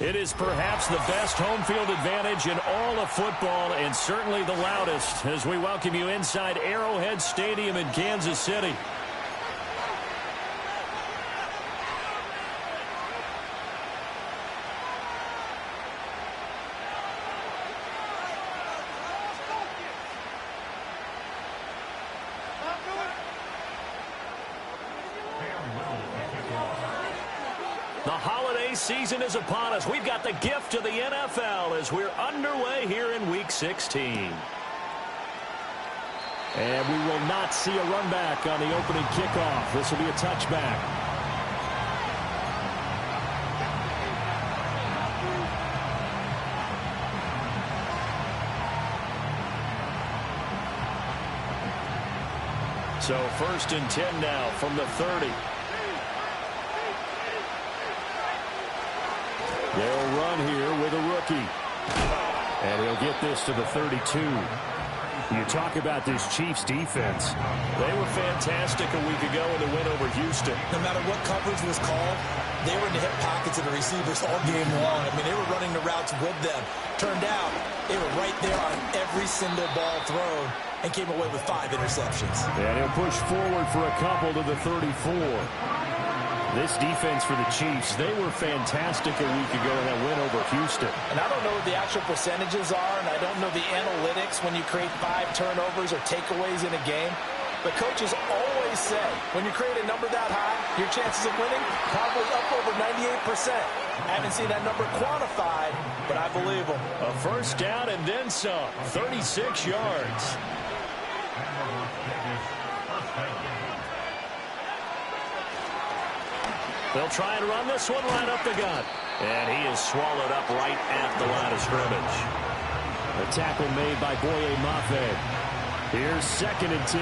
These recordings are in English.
It is perhaps the best home field advantage in all of football, and certainly the loudest, as we welcome you inside Arrowhead Stadium in Kansas City. The holiday season is upon us. We've got the gift of the NFL as we're underway here in Week 16. And we will not see a run back on the opening kickoff. This will be a touchback. So 1st and 10 now from the 30. They'll run here with a rookie. And he'll get this to the 32. You talk about this Chiefs defense. They were fantastic a week ago in the win over Houston. No matter what coverage was called, they were in the hip pockets of the receivers all game long. I mean, they were running the routes with them. Turned out, they were right there on every single ball thrown and came away with 5 interceptions. And he'll push forward for a couple to the 34. This defense for the Chiefs, they were fantastic a week ago in that win over Houston. And I don't know what the actual percentages are, and I don't know the analytics when you create 5 turnovers or takeaways in a game. But coaches always say, when you create a number that high, your chances of winning probably up over 98%. I haven't seen that number quantified, but I believe them. A first down and then some, 36 yards. They'll try and run this one right up the gut. And he is swallowed up right at the line of scrimmage. A tackle made by Boye Mafe. Here's 2nd and 10.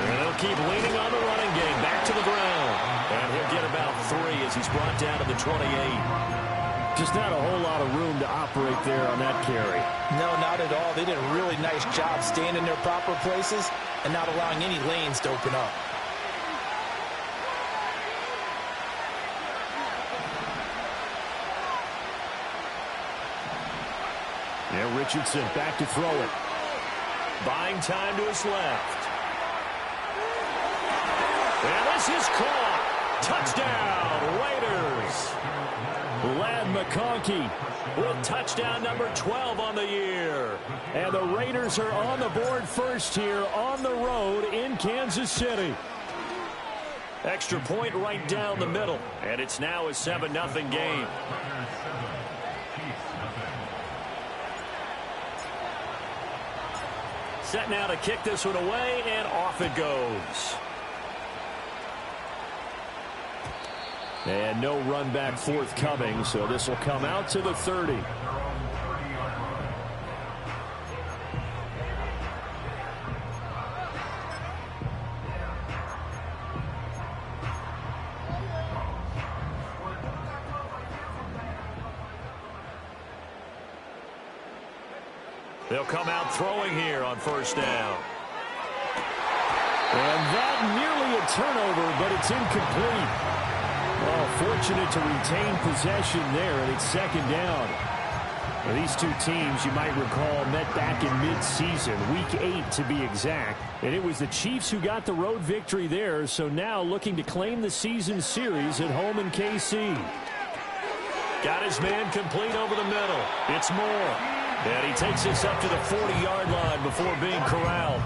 And they'll keep leaning on the running game. Back to the ground. And he'll get about 3 as he's brought down to the 28. Just not a whole lot of room to operate there on that carry. No, not at all. They did a really nice job staying in their proper places and not allowing any lanes to open up. Yeah, Richardson back to throw it. Buying time to his left. And this is caught. Touchdown, Raiders. Lad McConkey with touchdown number 12 on the year. And the Raiders are on the board first here on the road in Kansas City. Extra point right down the middle. And it's now a 7-0 game. Set now to kick this one away, and off it goes. And no run back forthcoming, so this will come out to the 30. They'll come out throwing here on first down. And that nearly a turnover, but it's incomplete. Oh, fortunate to retain possession there, and it's 2nd down. Now, these two teams, you might recall, met back in mid-season, Week 8 to be exact. And it was the Chiefs who got the road victory there, so now looking to claim the season series at home in KC. Got his man complete over the middle. It's Moore. And he takes this up to the 40-yard line before being corralled.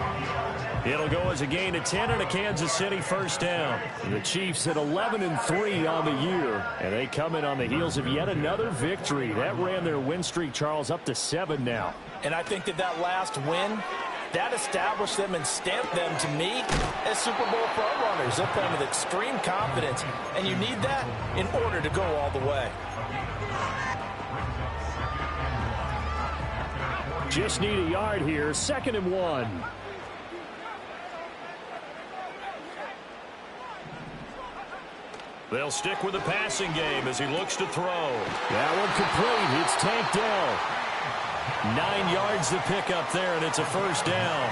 It'll go as a gain of 10 and a Kansas City first down. The Chiefs at 11-3 on the year, and they come in on the heels of yet another victory. That ran their win streak, Charles, up to 7 now. And I think that last win, that established them and stamped them, to me, as Super Bowl frontrunners. They're playing with extreme confidence, and you need that in order to go all the way. Just need a yard here, 2nd and 1. They'll stick with the passing game as he looks to throw. That one complete. It's Tank Dell. 9 yards to pick up there, and it's a first down.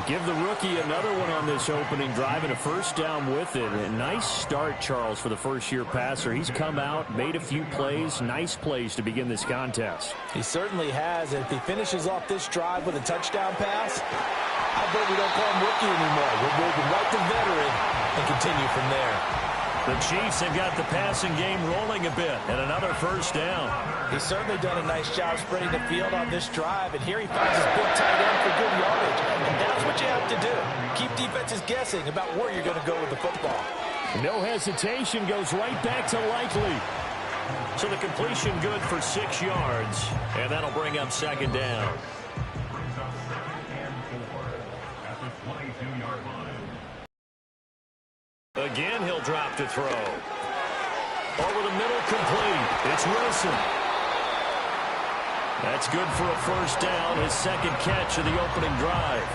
Give the rookie another one on this opening drive and a first down with it. A nice start, Charles, for the first-year passer. He's come out, made a few plays, nice plays to begin this contest. He certainly has. And if he finishes off this drive with a touchdown pass, I bet we don't call him rookie anymore. We'll move him right to veteran and continue from there. The Chiefs have got the passing game rolling a bit, and another first down. He's certainly done a nice job spreading the field on this drive, and here he finds his big tight end for good yardage. And that's what you have to do. Keep defenses guessing about where you're going to go with the football. No hesitation, goes right back to Likely. So the completion good for 6 yards, and that'll bring up second down. Again, he'll drop to throw. Over the middle, complete. It's Wilson. That's good for a first down, his second catch of the opening drive.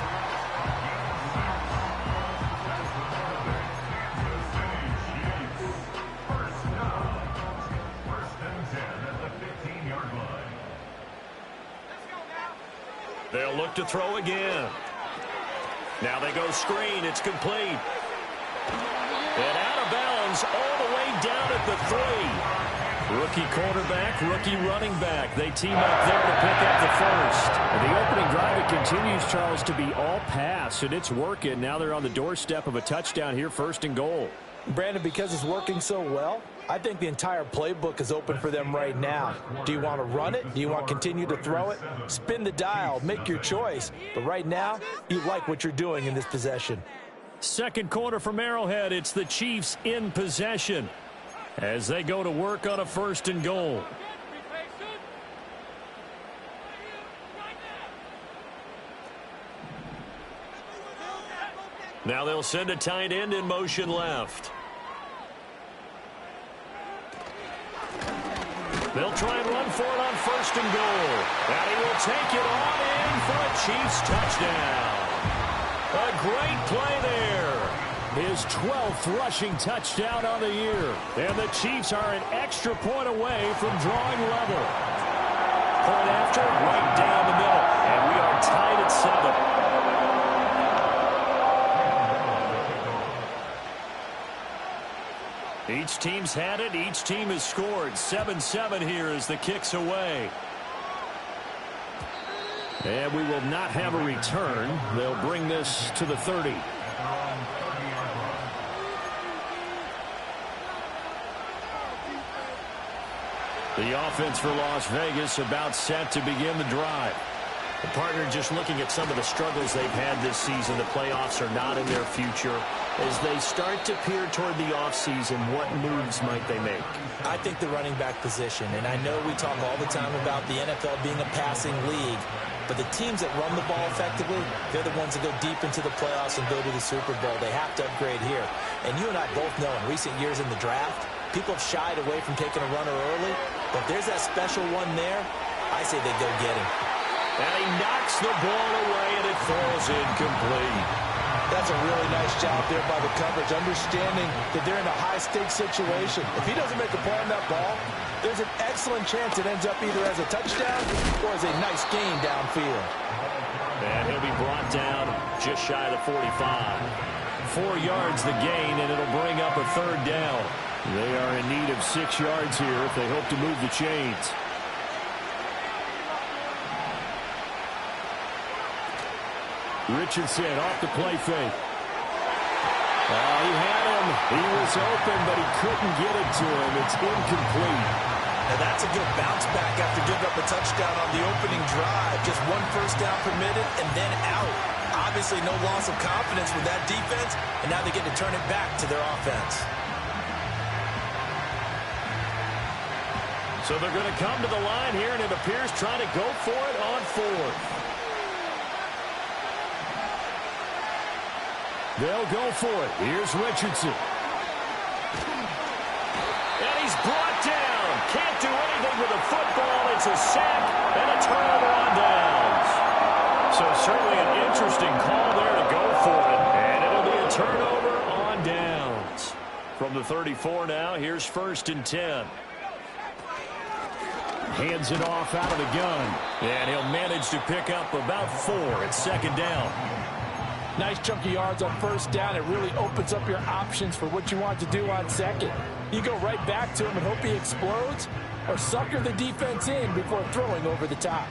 They'll look to throw again. Now they go screen. It's complete. And out of bounds all the way down at the 3. Rookie quarterback, rookie running back. They team up there to pick up the first. And the opening drive, it continues, Charles, to be all pass, and it's working. Now they're on the doorstep of a touchdown here, first and goal. Brandon, because it's working so well, I think the entire playbook is open for them right now. Do you want to run it? Do you want to continue to throw it? Spin the dial. Make your choice. But right now, you like what you're doing in this possession. Second quarter from Arrowhead. It's the Chiefs in possession as they go to work on a first and goal. Now they'll send a tight end in motion left. They'll try and run for it on first and goal. And he will take it on in for a Chiefs touchdown. A great play there. His 12th rushing touchdown on the year. And the Chiefs are an extra point away from drawing level. Point after, right down the middle. And we are tied at 7. Each team's had it. Each team has scored. 7-7 here as the kick's away. And we will not have a return. They'll bring this to the 30. The offense for Las Vegas about set to begin the drive. The partner just looking at some of the struggles they've had this season. The playoffs are not in their future. As they start to peer toward the offseason, what moves might they make? I think the running back position, and I know we talk all the time about the NFL being a passing league, but the teams that run the ball effectively, they're the ones that go deep into the playoffs and go to the Super Bowl. They have to upgrade here. And you and I both know in recent years in the draft, people have shied away from taking a runner early, but if there's that special one there, I say they go get him. And he knocks the ball away, and it falls incomplete. That's a really nice job there by the coverage, understanding that they're in a high-stakes situation. If he doesn't make a play on that ball, there's an excellent chance it ends up either as a touchdown or as a nice gain downfield. And he'll be brought down just shy of the 45. 4 yards the gain, and it'll bring up a third down. They are in need of 6 yards here if they hope to move the chains. Richardson off the play fake. He had him. He was open, but he couldn't get it to him. It's incomplete. Now that's a good bounce back after giving up a touchdown on the opening drive. Just one first down permitted and then out. Obviously no loss of confidence with that defense, and now they get to turn it back to their offense. So they're going to come to the line here, and it appears trying to go for it on fourth. They'll go for it. Here's Richardson. And he's brought down. Can't do anything with the football. It's a sack and a turnover on downs. So certainly an interesting call there to go for it. And it'll be a turnover on downs. From the 34 now, here's first and 10. Hands it off out of the gun. And he'll manage to pick up about 4 at second down. Nice chunky yards on first down. It really opens up your options for what you want to do on second. You go right back to him and hope he explodes, or sucker the defense in before throwing over the top.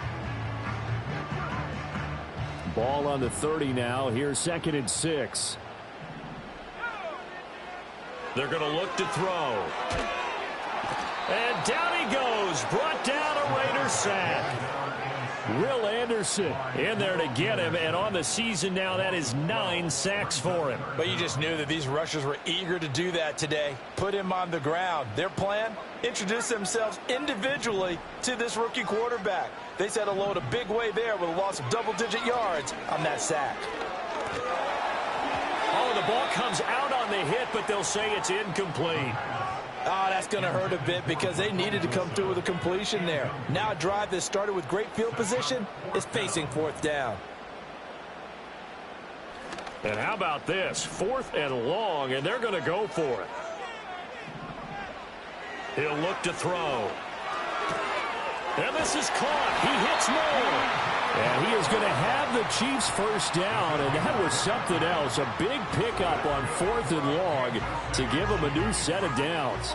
Ball on the 30 now. Here's 2nd and 6. They're going to look to throw. And down he goes. Brought down a Raider sack. Will Anderson in there to get him, and on the season now, that is 9 sacks for him. But you just knew that these rushers were eager to do that today. Put him on the ground. Their plan? Introduce themselves individually to this rookie quarterback. They said hello in a big way there with a loss of double-digit yards on that sack. Oh, the ball comes out on the hit, but they'll say it's incomplete. Oh, that's going to hurt a bit because they needed to come through with a completion there. Now a drive that started with great field position is facing 4th down. And how about this? 4th and long, and they're going to go for it. He'll look to throw. And this is caught. He hits more. And he is going to have the Chiefs first down, and that was something else. A big pickup on 4th and long to give them a new set of downs.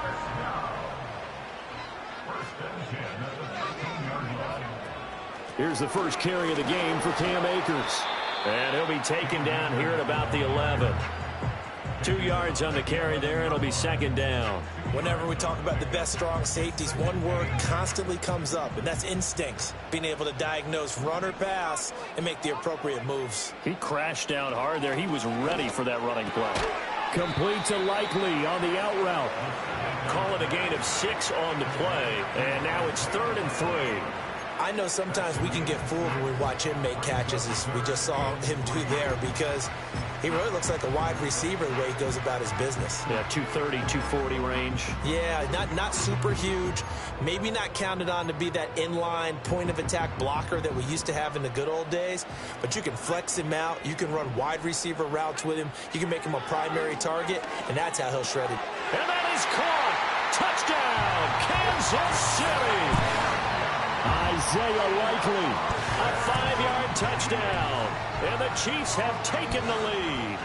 Here's the first carry of the game for Cam Akers. And he'll be taken down here at about the 11. 2 yards on the carry there. It'll be 2nd down. Whenever we talk about the best strong safeties, one word constantly comes up, and that's instincts. Being able to diagnose run or pass and make the appropriate moves. He crashed down hard there. He was ready for that running play. Complete to Likely on the out route. Call it a gain of 6 on the play, and now it's 3rd and 3. I know sometimes we can get fooled when we watch him make catches as we just saw him do there because he really looks like a wide receiver the way he goes about his business. Yeah, 230, 240 range. Yeah, not super huge. Maybe not counted on to be that inline point of attack blocker that we used to have in the good old days. But you can flex him out. You can run wide receiver routes with him. You can make him a primary target, and that's how he'll shred it. And that is caught. Touchdown, Kansas City. Isaiah Likely, a 5-yard touchdown, and the Chiefs have taken the lead.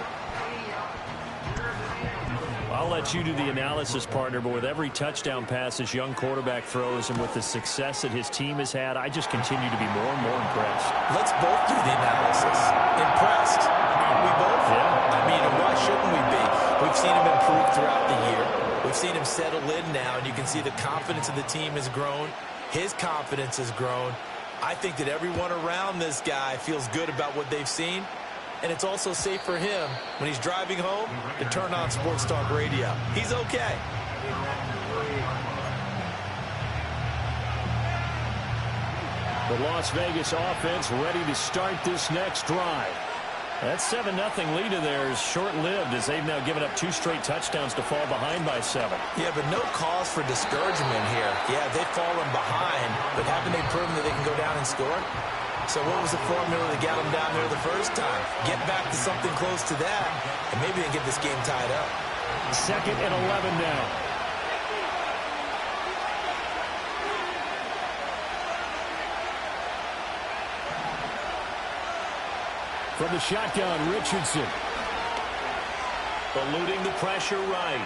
I'll let you do the analysis, partner, but with every touchdown pass this young quarterback throws and with the success that his team has had, I just continue to be more and more impressed. Let's both do the analysis. Impressed. Aren't we both? Yeah. I mean, why shouldn't we be? We've seen him improve throughout the year. We've seen him settle in now, and you can see the confidence of the team has grown. His confidence has grown. I think that everyone around this guy feels good about what they've seen. And it's also safe for him when he's driving home to turn on Sports Talk Radio. He's okay. The Las Vegas offense ready to start this next drive. That 7-0 lead of theirs short-lived as they've now given up 2 straight touchdowns to fall behind by 7. Yeah, but no cause for discouragement here. Yeah, they've fallen behind, but haven't they proven that they can go down and score? So what was the formula that got them down there the first time? Get back to something close to that, and maybe they can get this game tied up. 2nd and 11 now. From the shotgun, Richardson. Eluding the pressure right.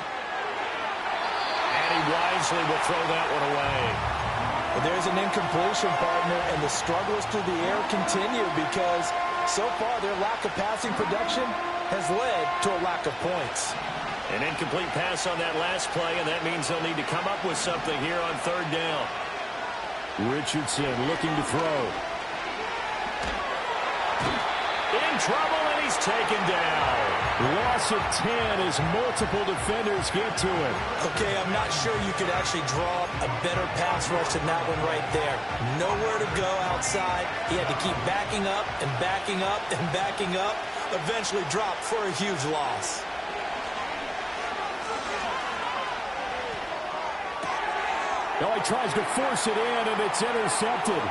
And he wisely will throw that one away. Well, there's an incompletion, partner, and the struggles through the air continue because so far their lack of passing production has led to a lack of points. An incomplete pass on that last play, and that means they'll need to come up with something here on 3rd down. Richardson looking to throw. In trouble, and he's taken down. Loss of 10 as multiple defenders get to him. Okay, I'm not sure you could actually draw a better pass rush than that one right there. Nowhere to go outside. He had to keep backing up and backing up and backing up. Eventually dropped for a huge loss. Now he tries to force it in, and it's intercepted.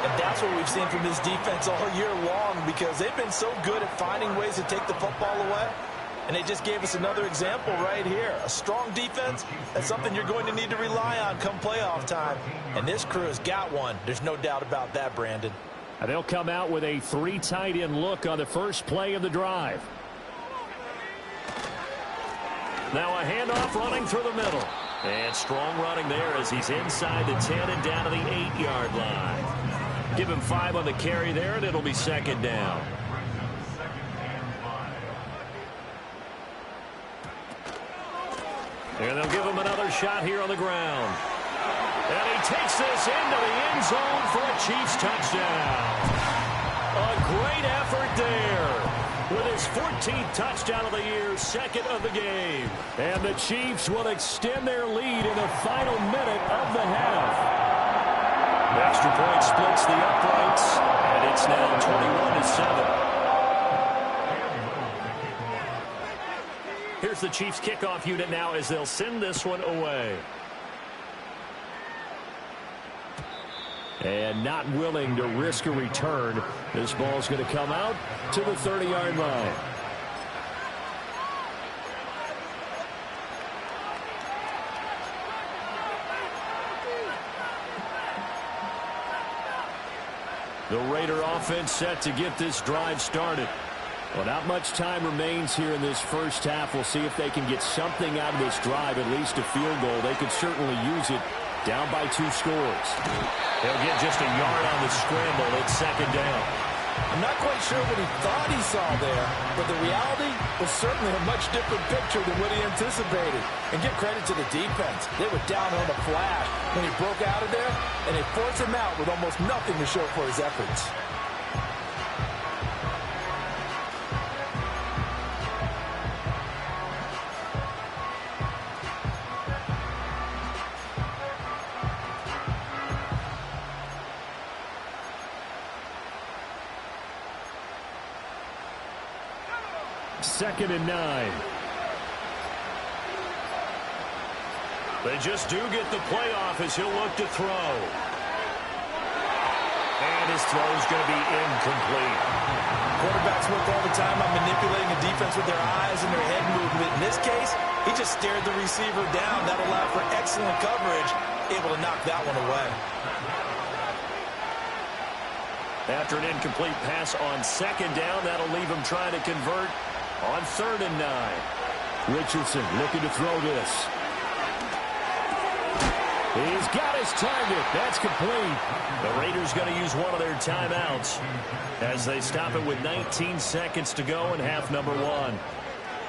And that's what we've seen from this defense all year long because they've been so good at finding ways to take the football away. And they just gave us another example right here. A strong defense, that's something you're going to need to rely on come playoff time. And this crew has got one. There's no doubt about that, Brandon. And they'll come out with a 3 tight end look on the first play of the drive. Now a handoff running through the middle. And strong running there as he's inside the 10 and down to the 8-yard line. Give him 5 on the carry there, and it'll be second down. And they'll give him another shot here on the ground. And he takes this into the end zone for a Chiefs touchdown. A great effort there. With his 14th touchdown of the year, second of the game. And the Chiefs will extend their lead in the final minute of the half. The extra point splits the uprights, and it's now 21-7. Here's the Chiefs kickoff unit now as they'll send this one away. And not willing to risk a return. This ball's going to come out to the 30-yard line. The Raider offense set to get this drive started. Well, not much time remains here in this first half. We'll see if they can get something out of this drive, at least a field goal. They could certainly use it down by 2 scores. They'll get just a yard on the scramble. It's second down. I'm not quite sure what he thought he saw there, but the reality was certainly a much different picture than what he anticipated. And give credit to the defense. They were down on a flash when he broke out of there, and they forced him out with almost nothing to show for his efforts. Second and 9. They just do get the playoff as he'll look to throw. And his throw's going to be incomplete. Quarterbacks work all the time on manipulating the defense with their eyes and their head movement. In this case, he just stared the receiver down. That allowed for excellent coverage, able to knock that one away. After an incomplete pass on second down, that'll leave him trying to convert on 3rd and 9. Richardson looking to throw this. He's got his target. That's complete. The Raiders going to use one of their timeouts as they stop it with 19 seconds to go in half number 1.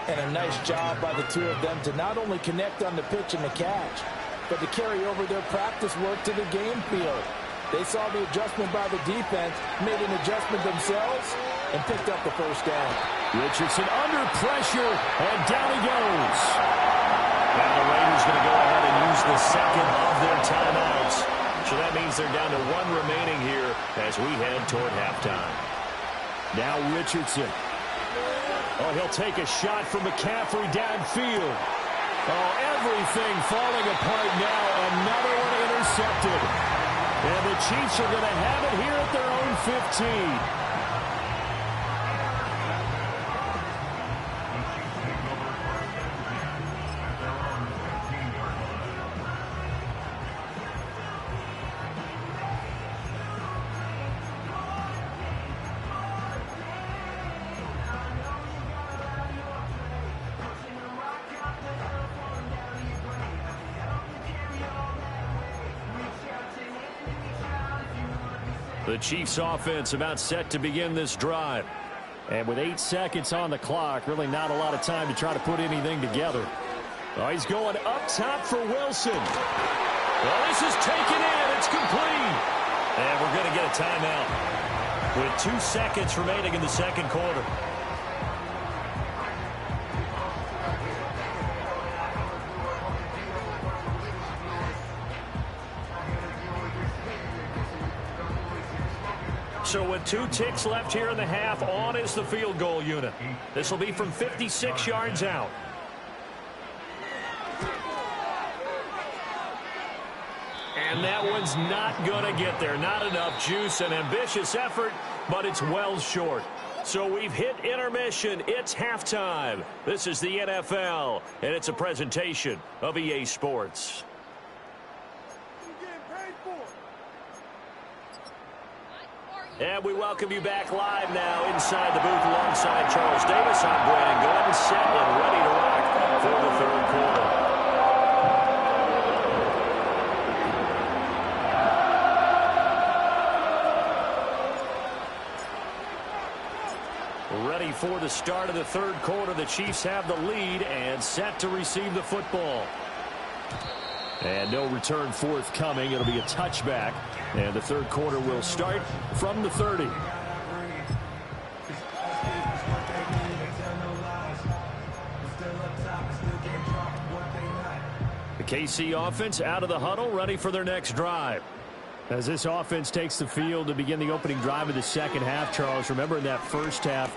And a nice job by the two of them to not only connect on the pitch and the catch, but to carry over their practice work to the game field. They saw the adjustment by the defense, made an adjustment themselves, and picked up the first down. Richardson under pressure, and down he goes. Now the Raiders going to go ahead and use the second of their timeouts. So that means they're down to 1 remaining here as we head toward halftime. Now Richardson. Oh, he'll take a shot from McCaffrey downfield. Oh, everything falling apart now. Another one intercepted. And the Chiefs are going to have it here at their own 15. The Chiefs offense about set to begin this drive. And with 8 seconds on the clock, really not a lot of time to try to put anything together. Oh, he's going up top for Wilson. Well, this is taken in. It's complete. And we're going to get a timeout with 2 seconds remaining in the second quarter. So with 2 ticks left here in the half, on is the field goal unit. This will be from 56 yards out. And that one's not going to get there. Not enough juice. An ambitious effort, but it's well short. So we've hit intermission. It's halftime. This is the NFL, and it's a presentation of EA Sports. And we welcome you back live now inside the booth alongside Charles Davis. I'm Brandon Gordon, set and ready to rock for the third quarter. Ready for the start of the third quarter. The Chiefs have the lead and set to receive the football. And no return forthcoming. It'll be a touchback. And the third quarter will start from the 30. The KC offense out of the huddle, ready for their next drive. As this offense takes the field to begin the opening drive of the second half, Charles, remember in that first half,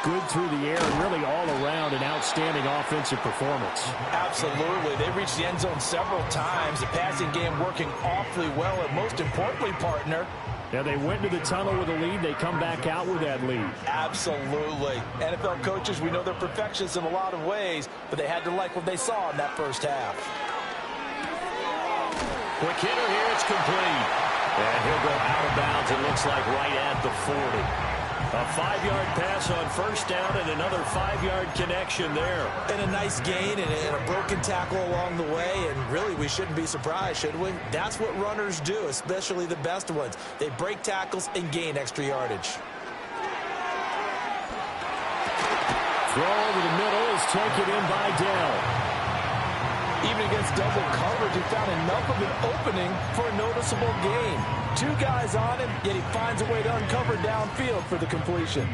good through the air and really all around an outstanding offensive performance. Absolutely. They reached the end zone several times. The passing game working awfully well. And most importantly, partner, yeah, they went to the tunnel with a lead. They come back out with that lead. Absolutely. NFL coaches, we know they're perfectionists in a lot of ways, but they had to like what they saw in that first half. Quick hitter here. It's complete. And he'll go out of bounds, it looks like, right at the 40. A 5-yard pass on first down and another 5-yard connection there. And a nice gain and a broken tackle along the way. And really, we shouldn't be surprised, should we? That's what runners do, especially the best ones. They break tackles and gain extra yardage. Throw over the middle is taken in by Dell. Even against double coverage, he found enough of an opening for a noticeable gain. 2 guys on him, yet he finds a way to uncover downfield for the completion.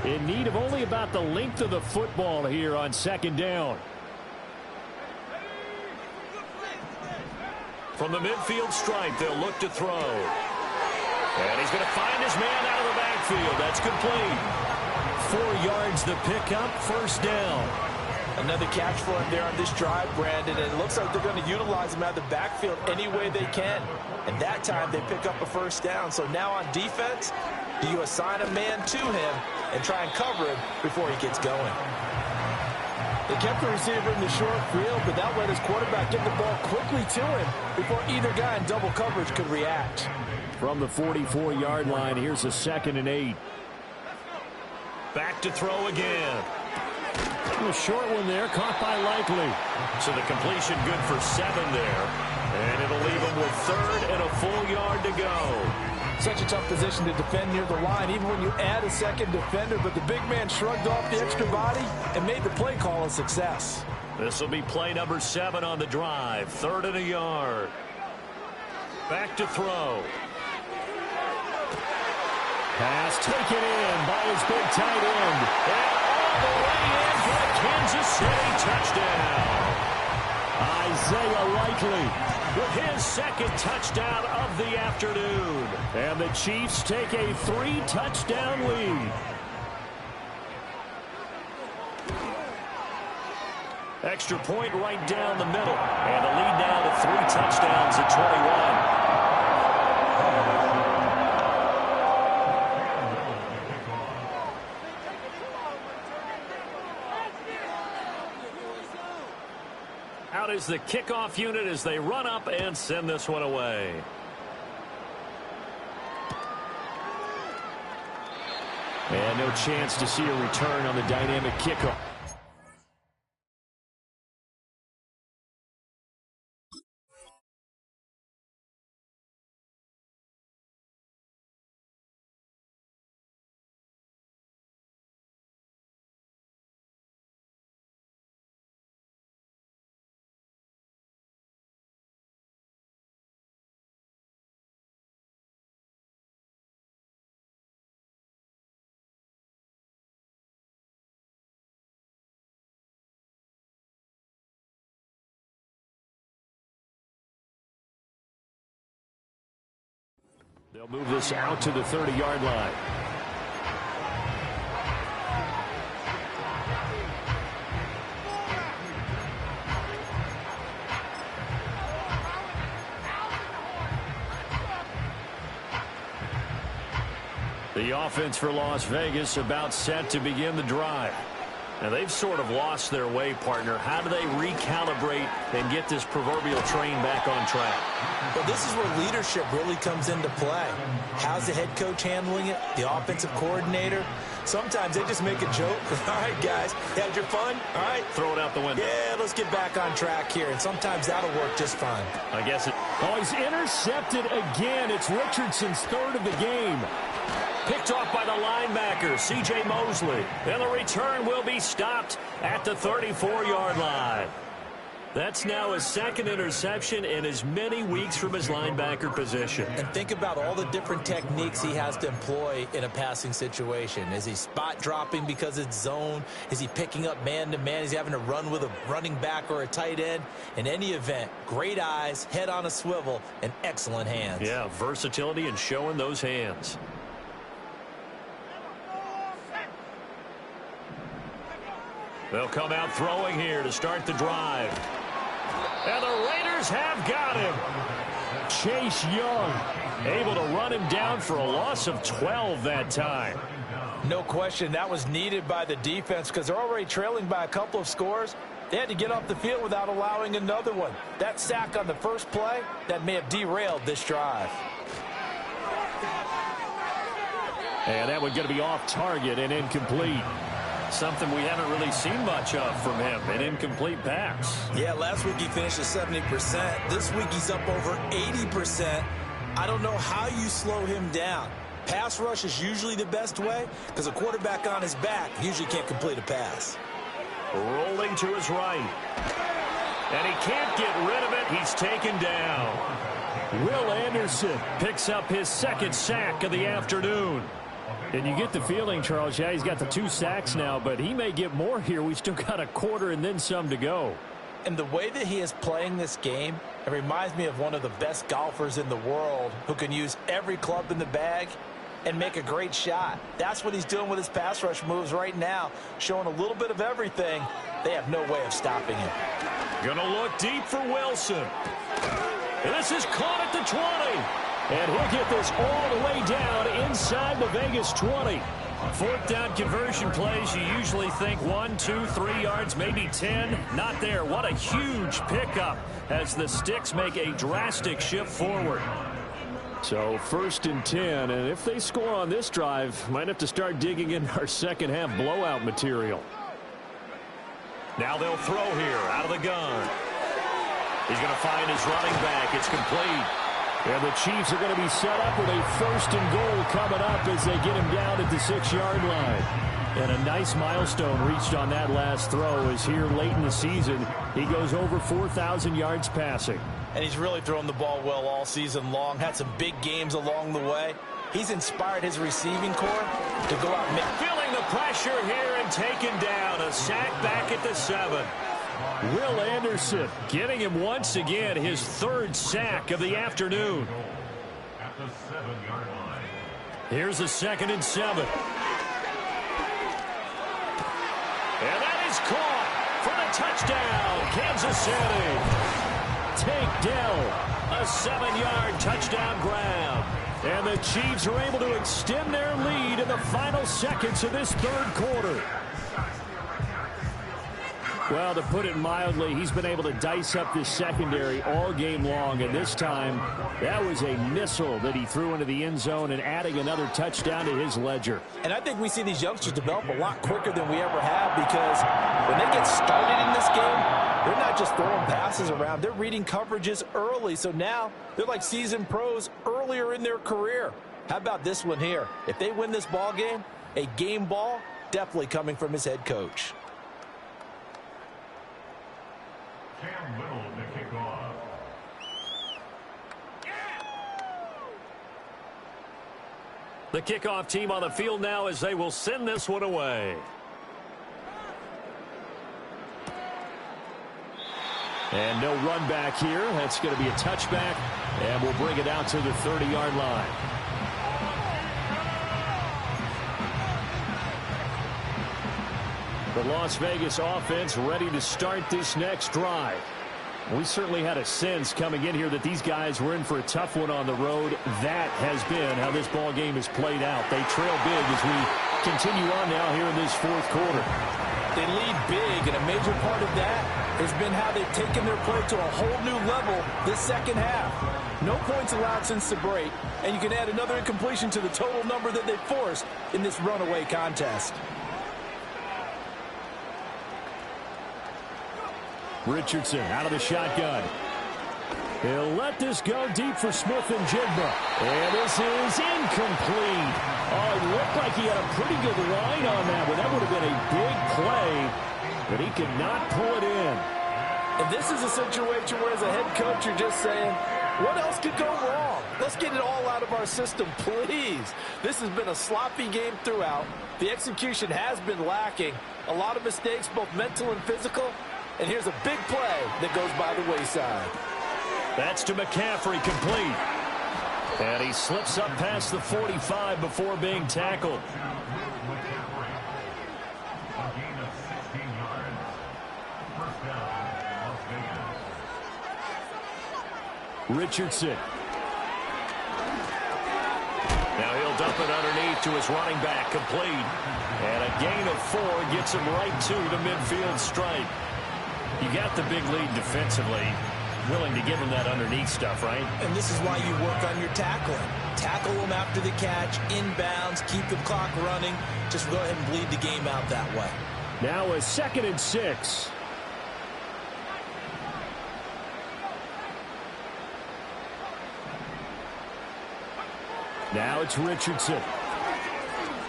In need of only about the length of the football here on second down. From the midfield stripe, they'll look to throw. And he's going to find his man out of the backfield. That's complete. 4 yards the pickup, first down. Another catch for him there on this drive, Brandon. And it looks like they're going to utilize him out of the backfield any way they can. And that time they pick up a first down. So now on defense, do you assign a man to him and try and cover him before he gets going? They kept the receiver in the short field, but that let his quarterback get the ball quickly to him before either guy in double coverage could react. From the 44-yard line, here's a 2nd and 8. Back to throw again. A short one there, caught by Likely. So the completion good for 7 there. And it'll leave him with 3rd and a full yard to go. Such a tough position to defend near the line, even when you add a second defender. But the big man shrugged off the extra body and made the play call a success. This will be play number 7 on the drive. 3rd and a yard. Back to throw. Pass taken in by his big tight end. And all the way in for a Kansas City touchdown. Isaiah Likely with his 2nd touchdown of the afternoon. And the Chiefs take a 3-touchdown lead. Extra point right down the middle. And the lead now to 3 touchdowns at 21. Out is the kickoff unit as they run up and send this one away. And no chance to see a return on the dynamic kickoff. They'll move this out to the 30-yard line. The offense for Las Vegas about set to begin the drive. And they've sort of lost their way, partner. How do they recalibrate and get this proverbial train back on track? Well, this is where leadership really comes into play. How's the head coach handling it? The offensive coordinator? Sometimes they just make a joke. All right, guys, you had your fun? All right. Throw it out the window. Yeah, let's get back on track here. And sometimes that'll work just fine. I guess it... Oh, he's intercepted again. It's Richardson's third of the game. Picked off by the linebacker, C.J. Mosley. And the return will be stopped at the 34-yard line. That's now his second interception in as many weeks from his linebacker position. And think about all the different techniques he has to employ in a passing situation. Is he spot dropping because it's zone? Is he picking up man-to-man? Is he having to run with a running back or a tight end? In any event, great eyes, head on a swivel, and excellent hands. Yeah, versatility and showing those hands. They'll come out throwing here to start the drive. And the Raiders have got him. Chase Young able to run him down for a loss of 12 that time. No question, that was needed by the defense because they're already trailing by a couple of scores. They had to get off the field without allowing another one. That sack on the first play, that may have derailed this drive. And that one going to be off target and incomplete. Something we haven't really seen much of from him, an incomplete pass. Yeah, last week he finished at 70%. This week he's up over 80%. I don't know how you slow him down. Pass rush is usually the best way because a quarterback on his back usually can't complete a pass. Rolling to his right. And he can't get rid of it. He's taken down. Will Anderson picks up his second sack of the afternoon. And you get the feeling, Charles, yeah, he's got the 2 sacks now, but he may get more here. We still got a quarter and then some to go. And the way that he is playing this game, it reminds me of one of the best golfers in the world who can use every club in the bag and make a great shot. That's what he's doing with his pass rush moves right now, showing a little bit of everything. They have no way of stopping him. Gonna look deep for Wilson. This is caught at the 20. And he'll get this all the way down inside the Vegas 20. Fourth down conversion plays, you usually think 1, 2, 3 yards, maybe 10. Not there. What a huge pickup as the Sticks make a drastic shift forward. So 1st and 10, and if they score on this drive, might have to start digging in our second half blowout material. Now they'll throw here out of the gun. He's going to find his running back. It's complete. And the Chiefs are going to be set up with a 1st and goal coming up as they get him down at the 6-yard line. And a nice milestone reached on that last throw as here late in the season, he goes over 4,000 yards passing. And he's really thrown the ball well all season long. Had some big games along the way. He's inspired his receiving corps to go out and make... Feeling the pressure here and taken down. A sack back at the 7. Will Anderson getting him once again his 3rd sack of the afternoon. At the 7-yard line. Here's a 2nd and 7. And that is caught for the touchdown, Kansas City. Tank Dell. A 7-yard touchdown grab. And the Chiefs are able to extend their lead in the final seconds of this 3rd quarter. Well, to put it mildly, he's been able to dice up this secondary all game long, and this time that was a missile that he threw into the end zone and adding another touchdown to his ledger. And I think we see these youngsters develop a lot quicker than we ever have because when they get started in this game, they're not just throwing passes around. They're reading coverages early, so now they're like seasoned pros earlier in their career. How about this one here? If they win this ball game, a game ball definitely coming from his head coach. Cam Little to kick off. The kickoff team on the field now as they will send this one away. And no run back here. That's going to be a touchback, and we'll bring it out to the 30-yard line. The Las Vegas offense ready to start this next drive. We certainly had a sense coming in here that these guys were in for a tough one on the road. That has been how this ball game has played out. They trail big as we continue on now here in this fourth quarter. They lead big, and a major part of that has been how they've taken their play to a whole new level this second half. No points allowed since the break, and you can add another incompletion to the total number that they forced in this runaway contest. Richardson out of the shotgun. He'll let this go deep for Smith and Jigba. And this is incomplete. Oh, it looked like he had a pretty good line on that one. That would have been a big play, but he could not pull it in. And this is a situation where, as a head coach, you're just saying, what else could go wrong? Let's get it all out of our system, please. This has been a sloppy game throughout. The execution has been lacking. A lot of mistakes, both mental and physical. And here's a big play that goes by the wayside. That's to McCaffrey, complete. And he slips up past the 45 before being tackled. Richardson. Now he'll dump it underneath to his running back, complete. And a gain of 4 gets him right to the midfield stripe. You got the big lead defensively. Willing to give him that underneath stuff, right? And this is why you work on your tackling. Tackle them after the catch, inbounds, keep the clock running. Just go ahead and bleed the game out that way. Now a 2nd and 6. Now it's Richardson.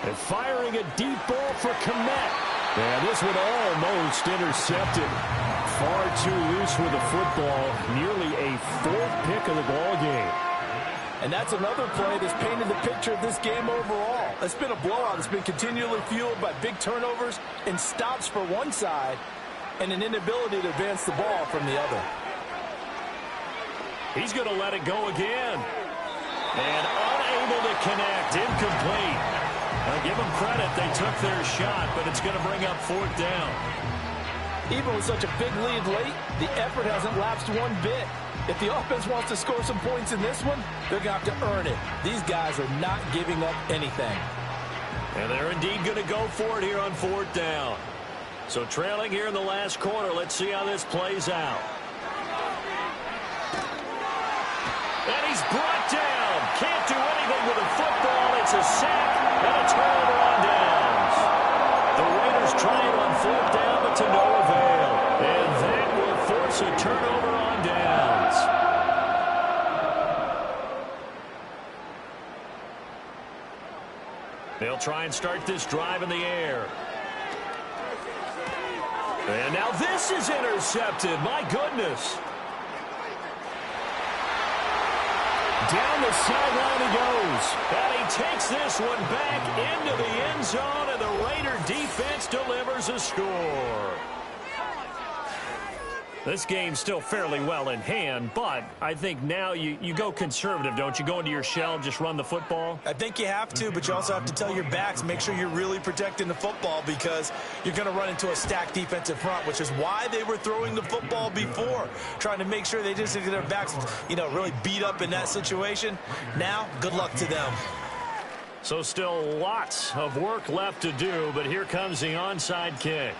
And firing a deep ball for Kmet. And this one almost intercepted. Far too loose with the football. Nearly a 4th pick of the ball game. And that's another play that's painted the picture of this game overall. It's been a blowout. It's been continually fueled by big turnovers and stops for one side and an inability to advance the ball from the other. He's going to let it go again. And unable to connect. Incomplete. I'll give them credit. They took their shot, but it's going to bring up 4th down. Even with such a big lead late, the effort hasn't lapsed one bit. If the offense wants to score some points in this one, they're going to have to earn it. These guys are not giving up anything. And they're indeed going to go for it here on 4th down. So trailing here in the last quarter, let's see how this plays out. And he's brought down. Can't do anything with the football. It's a sack and a turnover on downs. The Raiders trying on 4th down, but to no avail. And that will force a turnover on downs. They'll try and start this drive in the air. And now this is intercepted. My goodness. Down the sideline he goes. And he takes this one back into the end zone, and the Raider defense delivers a score. This game's still fairly well in hand, but I think now you go conservative, don't you? Go into your shell, just run the football? I think you have to, but you also have to tell your backs, make sure you're really protecting the football because you're going to run into a stacked defensive front, which is why they were throwing the football before, trying to make sure they just get their backs, really beat up in that situation. Now, good luck to them. So still lots of work left to do, but here comes the onside kick.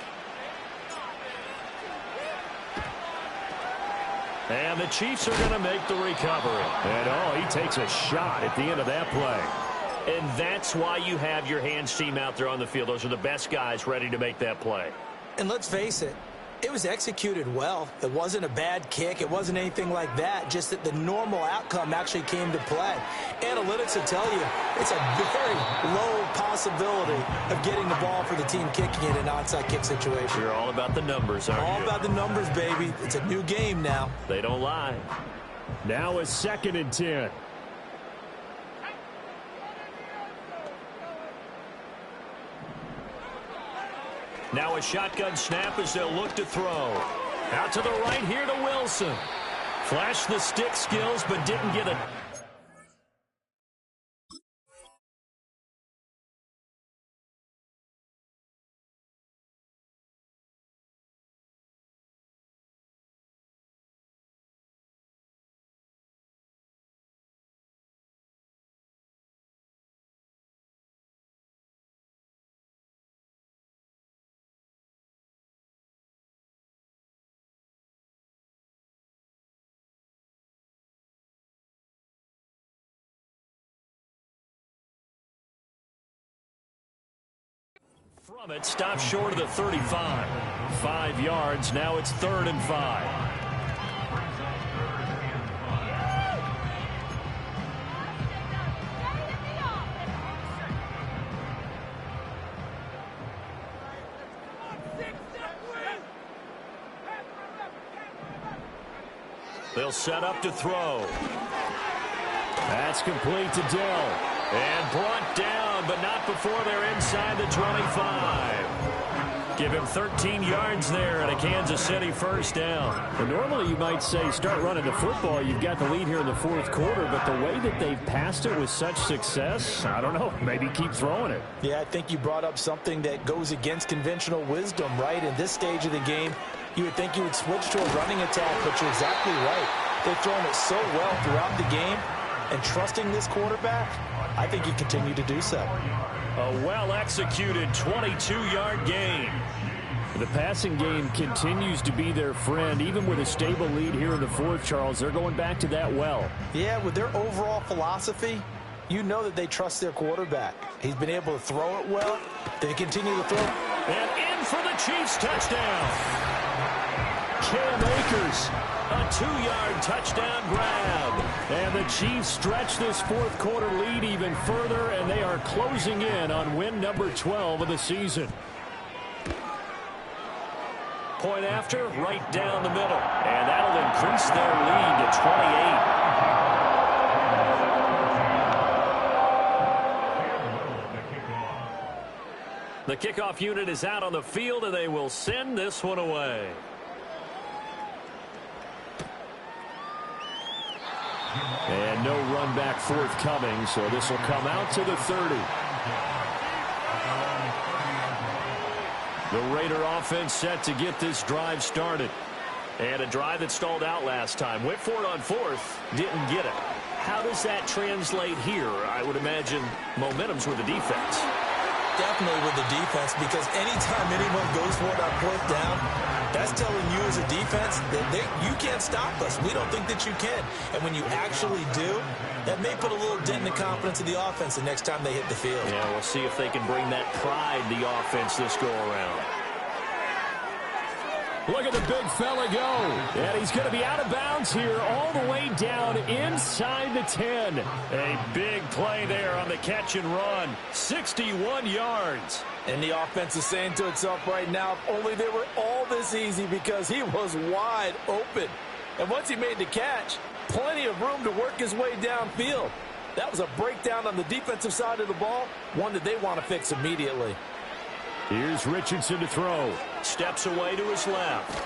And the Chiefs are going to make the recovery. And, he takes a shot at the end of that play. And that's why you have your hands team out there on the field. Those are the best guys ready to make that play. And let's face it, it was executed well. It wasn't a bad kick. It wasn't anything like that. Just that the normal outcome actually came to play. Analytics will tell you it's a very low possibility of getting the ball for the team kicking it in an onside kick situation. You're all about the numbers, aren't you? All about the numbers, baby. It's a new game now. They don't lie. Now a 2nd and 10. Now a shotgun snap as they'll look to throw. Out to the right here to Wilson. Flashed the stick skills, but didn't get it. From it, stopped short of the 35. 5 yards. Now it's 3rd and 5. They'll set up to throw. That's complete to Dell. And brought down, but not before they're inside the 25. Give him 13 yards there and a Kansas City first down. Well, normally you might say start running the football. You've got the lead here in the 4th quarter, but the way that they've passed it with such success, I don't know, maybe keep throwing it. Yeah, I think you brought up something that goes against conventional wisdom, right? In this stage of the game, you would think you would switch to a running attack, but you're exactly right. They've thrown it so well throughout the game, and trusting this quarterback, I think you continue to do so. A well-executed 22-yard gain. The passing game continues to be their friend. Even with a stable lead here in the 4th, Charles, they're going back to that well. Yeah, with their overall philosophy, you know that they trust their quarterback. He's been able to throw it well. They continue to throw. And in for the Chiefs touchdown. Cam Akers. A 2-yard touchdown grab. And the Chiefs stretch this 4th quarter lead even further, and they are closing in on win number 12 of the season. Point after, right down the middle. And that'll increase their lead to 28. The kickoff unit is out on the field, and they will send this one away. And no run back forthcoming, so this will come out to the 30. The Raider offense set to get this drive started. And a drive that stalled out last time. Went for it on 4th, didn't get it. How does that translate here? I would imagine momentum's with the defense. Definitely with the defense, because anytime anyone goes for it on 4th down, that's telling you as a defense that you can't stop us. We don't think that you can. And when you actually do, that may put a little dent in the confidence of the offense the next time they hit the field. Yeah, we'll see if they can bring that pride to the offense this go-around. Look at the big fella go. And he's going to be out of bounds here all the way down inside the 10. A big play there on the catch and run. 61 yards. And the offense is saying to itself right now, if only they were all this easy, because he was wide open. And once he made the catch, plenty of room to work his way downfield. That was a breakdown on the defensive side of the ball, one that they want to fix immediately. Here's Richardson to throw. Steps away to his left.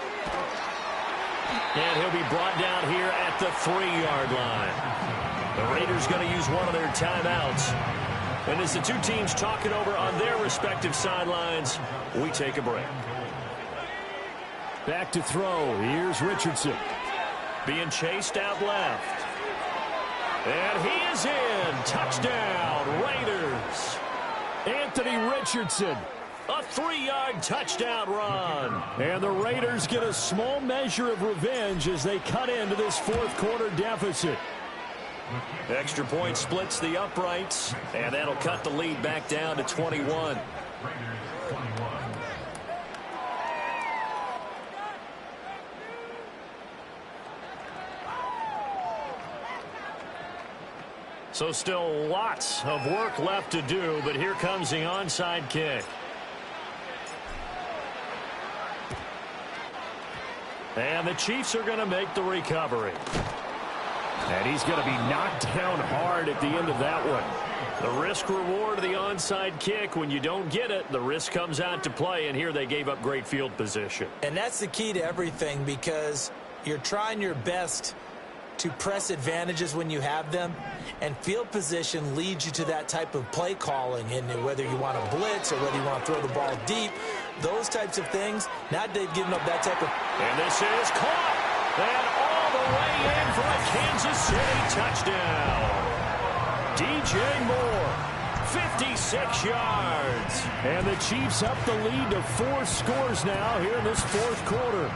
And he'll be brought down here at the 3-yard line. The Raiders going to use one of their timeouts. And as the two teams talk it over on their respective sidelines, we take a break. Back to throw. Here's Richardson. Being chased out left. And he is in. Touchdown, Raiders. Anthony Richardson. A 3-yard touchdown run. And the Raiders get a small measure of revenge as they cut into this 4th quarter deficit. Extra point splits the uprights, and that'll cut the lead back down to 21. So still lots of work left to do, but here comes the onside kick. And the Chiefs are going to make the recovery. And he's going to be knocked down hard at the end of that one. The risk-reward of the onside kick, when you don't get it, the risk comes out to play, and here they gave up great field position. And that's the key to everything, because you're trying your best to press advantages when you have them, and field position leads you to that type of play calling, and whether you want to blitz or whether you want to throw the ball deep, those types of things. Now they've given up that type of... And this is caught, and all the way in for a Kansas City touchdown. DJ Moore, 56 yards. And the Chiefs up the lead to 4 scores now here in this 4th quarter.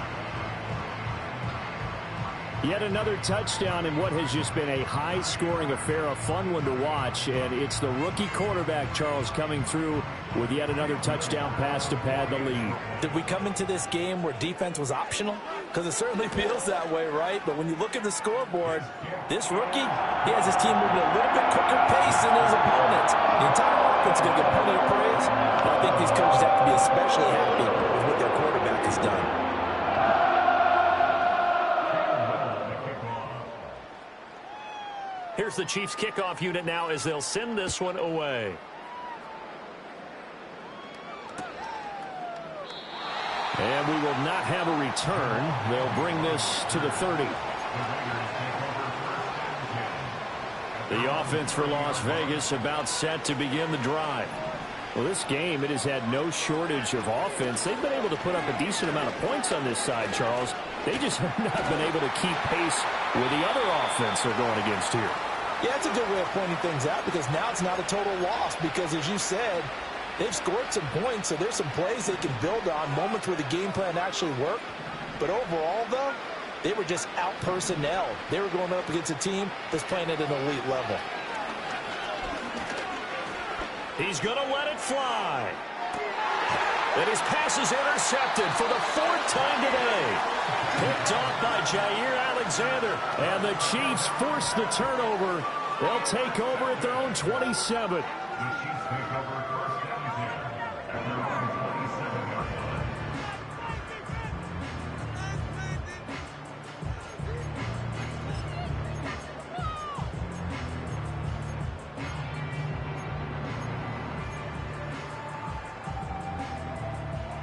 Yet another touchdown in what has just been a high-scoring affair, a fun one to watch. And it's the rookie quarterback, Charles, coming through with yet another touchdown pass to pad the lead. Did we come into this game where defense was optional? Because it certainly feels that way, right? But when you look at the scoreboard, this rookie, he has his team moving a little bit quicker pace than his opponents. The entire offense is going to get plenty of praise. But I think these coaches have to be especially happy with what their quarterback has done. Here's the Chiefs kickoff unit now as they'll send this one away. And we will not have a return. They'll bring this to the 30. The offense for Las Vegas about set to begin the drive. Well, this game, it has had no shortage of offense. They've been able to put up a decent amount of points on this side, Charles. They just have not been able to keep pace with the other offense they're going against here. Yeah, that's a good way of pointing things out because now it's not a total loss because, as you said, they've scored some points, so there's some plays they can build on, moments where the game plan actually worked. But overall, though, they were just out-personnel. They were going up against a team that's playing at an elite level. He's going to let it fly. And his pass is intercepted for the 4th time today. Picked off by Jair Alexander. And the Chiefs force the turnover. They'll take over at their own 27. The Chiefs take over first and 10 at their own 27-yard line.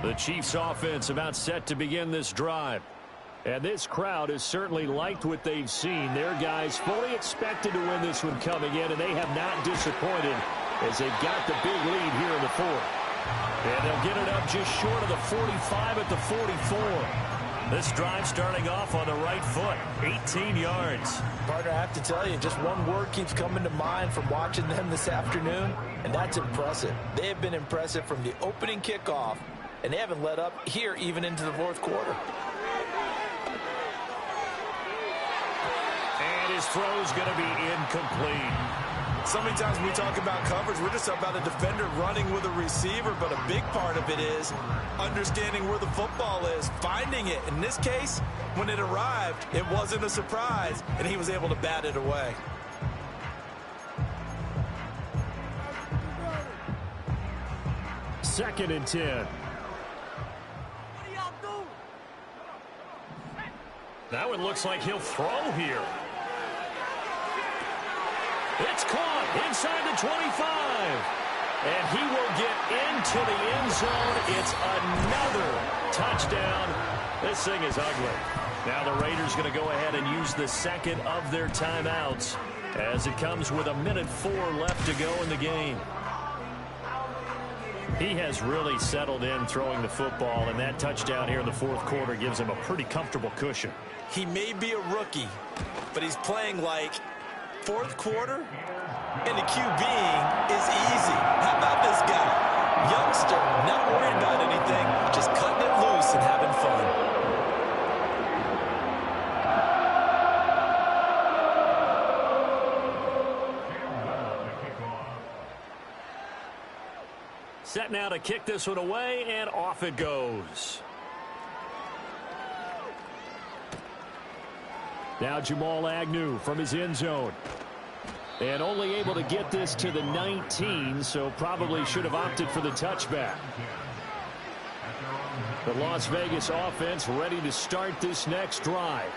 The Chiefs offense about set to begin this drive. And this crowd has certainly liked what they've seen. Their guys fully expected to win this one coming in, and they have not disappointed as they've got the big lead here in the 4th. And they'll get it up just short of the 45 at the 44. This drive starting off on the right foot, 18 yards. Partner, I have to tell you, just one word keeps coming to mind from watching them this afternoon, and that's impressive. They have been impressive from the opening kickoff, and they haven't let up here even into the 4th quarter. And his throw's going to be incomplete. So many times when we talk about coverage, we're just about a defender running with a receiver, but a big part of it is understanding where the football is, finding it. In this case, when it arrived, it wasn't a surprise, and he was able to bat it away. Second and 10. Now it looks like he'll throw here. It's caught inside the 25. And he will get into the end zone. It's another touchdown. This thing is ugly. Now the Raiders going to go ahead and use the second of their timeouts as it comes with 1:04 left to go in the game. He has really settled in throwing the football, and that touchdown here in the 4th quarter gives him a pretty comfortable cushion. He may be a rookie, but he's playing like 4th quarter, and the QBing is easy. How about this guy? Youngster, not worried about anything, just cutting it loose and having fun. Set now to kick this one away, and off it goes. Now Jamal Agnew from his end zone. And only able to get this to the 19, so probably should have opted for the touchback. The Las Vegas offense ready to start this next drive.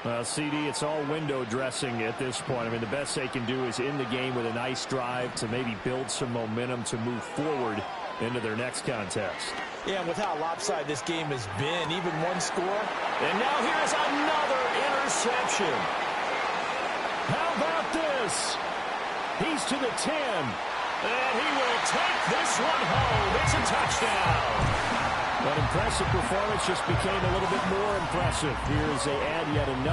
Well, CD, it's all window dressing at this point. I mean, the best they can do is end the game with a nice drive to maybe build some momentum to move forward into their next contest. Yeah, and with how lopsided this game has been, even one score. And now here's another interception. How about this? He's to the 10. And he will take this one home. It's a touchdown. That impressive performance just became a little bit more impressive. Here's they add yet another.